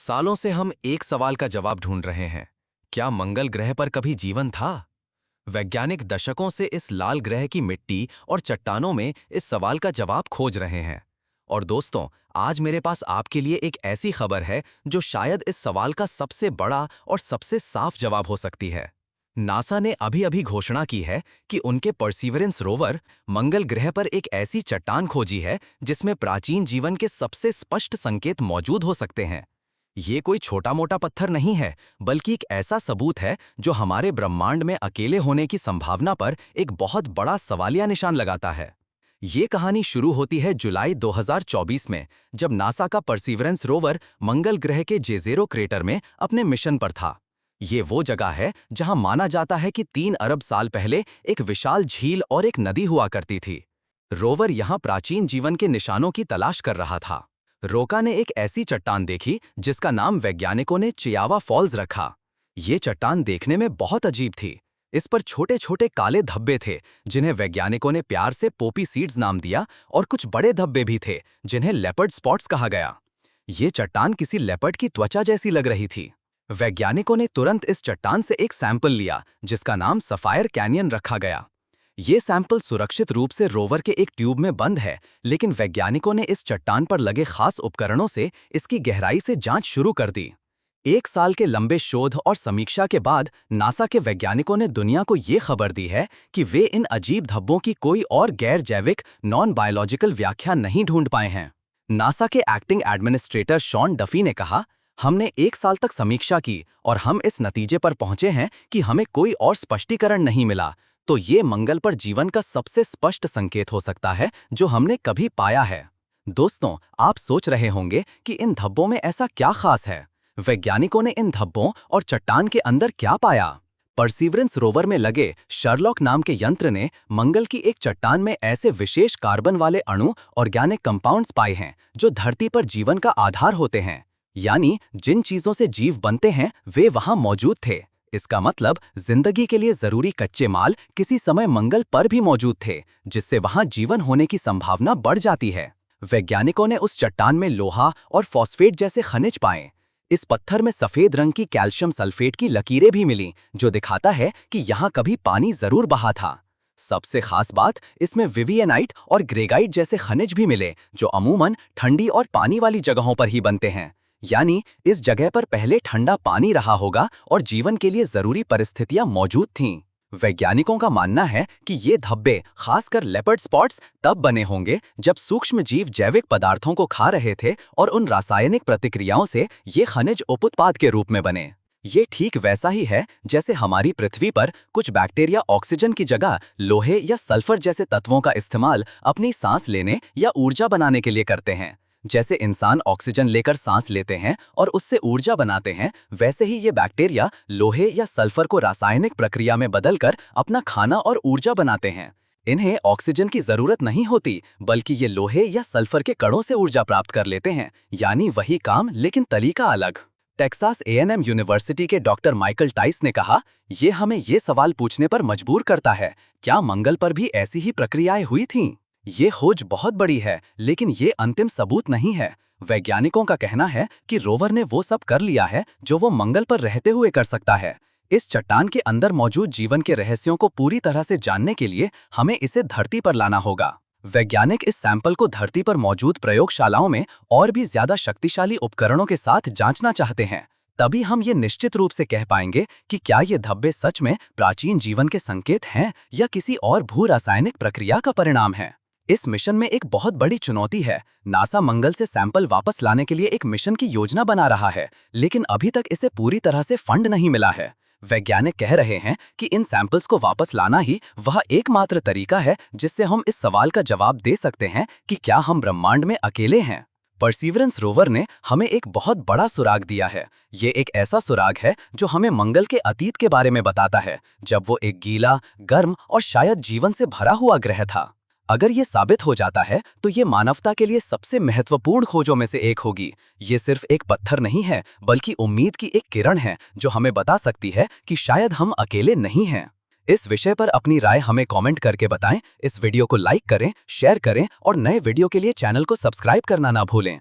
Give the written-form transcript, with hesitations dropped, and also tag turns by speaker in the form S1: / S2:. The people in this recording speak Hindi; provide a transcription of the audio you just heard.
S1: सालों से हम एक सवाल का जवाब ढूंढ रहे हैं। क्या मंगल ग्रह पर कभी जीवन था? वैज्ञानिक दशकों से इस लाल ग्रह की मिट्टी और चट्टानों में इस सवाल का जवाब खोज रहे हैं। और दोस्तों, आज मेरे पास आपके लिए एक ऐसी खबर है जो शायद इस सवाल का सबसे बड़ा और सबसे साफ जवाब हो सकती है। नासा ने अभी-अभी घोषणा की है कि उनके परसीवरेंस रोवर मंगल ग्रह पर एक ऐसी चट्टान खोजी है जिसमें प्राचीन जीवन के सबसे स्पष्ट संकेत मौजूद हो सकते हैं। ये कोई छोटा-मोटा पत्थर नहीं है, बल्कि एक ऐसा सबूत है जो हमारे ब्रह्मांड में अकेले होने की संभावना पर एक बहुत बड़ा सवालिया निशान लगाता है। ये कहानी शुरू होती है जुलाई 2024 में, जब नासा का परसीवरेंस रोवर मंगल ग्रह के जेज़ेरो क्रेटर में अपने मिशन पर था। ये वो जगह है जहां माना जाता है कि 3 अरब साल पहले एक विशाल झील और एक नदी हुआ करती थी। रोवर यहां प्राचीन जीवन के निशानों की तलाश कर रहा था। रोका ने एक ऐसी चट्टान देखी जिसका नाम वैज्ञानिकों ने चियावा फॉल्स रखा। ये चट्टान देखने में बहुत अजीब थी। इस पर छोटे-छोटे काले धब्बे थे, जिन्हें वैज्ञानिकों ने प्यार से पोपी सीड्स नाम दिया, और कुछ बड़े धब्बे भी थे, जिन्हें लेपर्ड स्पॉट्स कहा गया। ये चट्टान किसी लेपर्ड की त्वचा जैसी लग रही थी। वैज्ञानिकों ने तुरंत इस चट्टान से एक सैंपल लिया, जिसका नाम सफायर कैनियन रखा गया। ये सैंपल सुरक्षित रूप से रोवर के एक ट्यूब में बंद है, लेकिन वैज्ञानिकों ने इस चट्टान पर लगे खास उपकरणों से इसकी गहराई से जांच शुरू कर दी। 1 साल के लंबे शोध और समीक्षा के बाद नासा के वैज्ञानिकों ने दुनिया को ये खबर दी है कि वे इन अजीब धब्बों की कोई और गैर जैविक नॉन बायोलॉजिकल व्याख्या नहीं ढूंढ पाए हैं। नासा के एक्टिंग एडमिनिस्ट्रेटर शॉन डफी ने कहा, हमने 1 साल तक समीक्षा की और हम इस नतीजे पर पहुंचे हैं कि हमें कोई और स्पष्टीकरण नहीं मिला। तो ये मंगल पर जीवन का सबसे स्पष्ट संकेत हो सकता है जो हमने कभी पाया है। दोस्तों, आप सोच रहे होंगे कि इन धब्बों में ऐसा क्या खास है? वैज्ञानिकों ने इन धब्बों और चट्टान के अंदर क्या पाया? परसीवरेंस रोवर में लगे शर्लॉक नाम के यंत्र ने मंगल की एक चट्टान में ऐसे विशेष कार्बन वाले अणु ऑर्गेनिक कंपाउंड्स पाए हैं जो धरती पर जीवन का आधार होते हैं। यानी जिन चीजों से जीव बनते हैं वे वहां मौजूद थे। इसका मतलब जिंदगी के लिए जरूरी कच्चे माल किसी समय मंगल पर भी मौजूद थे, जिससे वहां जीवन होने की संभावना बढ़ जाती है। वैज्ञानिकों ने उस चट्टान में लोहा और फॉस्फेट जैसे खनिज पाए। इस पत्थर में सफेद रंग की कैल्शियम सल्फेट की लकीरें भी मिली, जो दिखाता है कि यहाँ कभी पानी जरूर बहा था। सबसे खास बात, इसमें विवियनाइट और ग्रेगाइट जैसे खनिज भी मिले, जो अमूमन ठंडी और पानी वाली जगहों पर ही बनते हैं। यानी इस जगह पर पहले ठंडा पानी रहा होगा और जीवन के लिए जरूरी परिस्थितियां मौजूद थीं। वैज्ञानिकों का मानना है कि ये धब्बे, खासकर लेपर्ड स्पॉट्स, तब बने होंगे जब सूक्ष्म जीव जैविक पदार्थों को खा रहे थे और उन रासायनिक प्रतिक्रियाओं से ये खनिज उपउत्पाद के रूप में बने। ये ठीक वैसा ही है जैसे हमारी पृथ्वी पर कुछ बैक्टीरिया ऑक्सीजन की जगह लोहे या सल्फर जैसे तत्वों का इस्तेमाल अपनी सांस लेने या ऊर्जा बनाने के लिए करते हैं। जैसे इंसान ऑक्सीजन लेकर सांस लेते हैं और उससे ऊर्जा बनाते हैं, वैसे ही ये बैक्टीरिया लोहे या सल्फर को रासायनिक प्रक्रिया में बदलकर अपना खाना और ऊर्जा बनाते हैं। इन्हें ऑक्सीजन की जरूरत नहीं होती, बल्कि ये लोहे या सल्फर के कणों से ऊर्जा प्राप्त कर लेते हैं। यानी वही काम, लेकिन तरीका अलग। टेक्सास A&M यूनिवर्सिटी के डॉक्टर माइकल टाइस ने कहा, ये हमें ये सवाल पूछने पर मजबूर करता है, क्या मंगल पर भी ऐसी ही प्रक्रियाएं हुई थीं? ये खोज बहुत बड़ी है, लेकिन ये अंतिम सबूत नहीं है। वैज्ञानिकों का कहना है कि रोवर ने वो सब कर लिया है जो वो मंगल पर रहते हुए कर सकता है। इस चट्टान के अंदर मौजूद जीवन के रहस्यों को पूरी तरह से जानने के लिए हमें इसे धरती पर लाना होगा। वैज्ञानिक इस सैंपल को धरती पर मौजूद प्रयोगशालाओं में और भी ज्यादा शक्तिशाली उपकरणों के साथ जांचना चाहते हैं। तभी हम ये निश्चित रूप से कह पाएंगे कि क्या ये धब्बे सच में प्राचीन जीवन के संकेत हैं या किसी और भू रासायनिक प्रक्रिया का परिणाम है। इस मिशन में एक बहुत बड़ी चुनौती है। नासा मंगल से सैंपल वापस लाने के लिए एक मिशन की योजना बना रहा है, लेकिन अभी तक इसे पूरी तरह से फंड नहीं मिला है। वैज्ञानिक कह रहे हैं कि इन सैंपल्स को वापस लाना ही वह एकमात्र तरीका है जिससे हम इस सवाल का जवाब दे सकते हैं कि क्या हम ब्रह्मांड में अकेले हैं। परसीवरेंस रोवर ने हमें एक बहुत बड़ा सुराग दिया है। ये एक ऐसा सुराग है जो हमें मंगल के अतीत के बारे में बताता है, जब वो एक गीला, गर्म और शायद जीवन से भरा हुआ ग्रह था। अगर ये साबित हो जाता है तो ये मानवता के लिए सबसे महत्वपूर्ण खोजों में से एक होगी। ये सिर्फ एक पत्थर नहीं है, बल्कि उम्मीद की एक किरण है जो हमें बता सकती है कि शायद हम अकेले नहीं हैं। इस विषय पर अपनी राय हमें कमेंट करके बताएं। इस वीडियो को लाइक करें, शेयर करें और नए वीडियो के लिए चैनल को सब्सक्राइब करना ना भूलें।